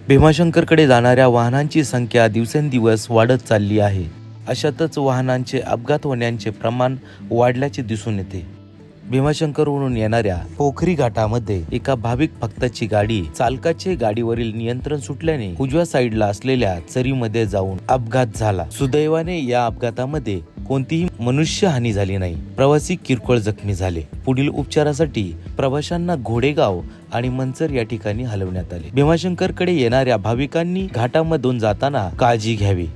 भीमाशंकरकडे जाणाऱ्या वाहनांची संख्या दिवसेंदिवस वाढत चालली आहे. अशातच वाहनांचे अपघात होण्याचे प्रमाण वाढल्याचे दिसून येते. भीमाशंकरवरून येणाऱ्या पोखरी घाटामध्ये एका भाविक भक्ताची गाडी चालकाचे गाडीवरील नियंत्रण सुटल्याने उजव्या साईडला असलेल्या चरीमध्ये जाऊन अपघात झाला. सुदैवाने या अपघातामध्ये कोणतीही मनुष्यहानी झाली नाही. प्रवासी किरकोळ जखमी झाले. पुढील उपचारासाठी प्रवाशांना घोडेगाव आणि मंचर या ठिकाणी हलवण्यात आले. भीमाशंकरकडे येणाऱ्या भाविकांनी घाटामधून जाताना काळजी घ्यावी.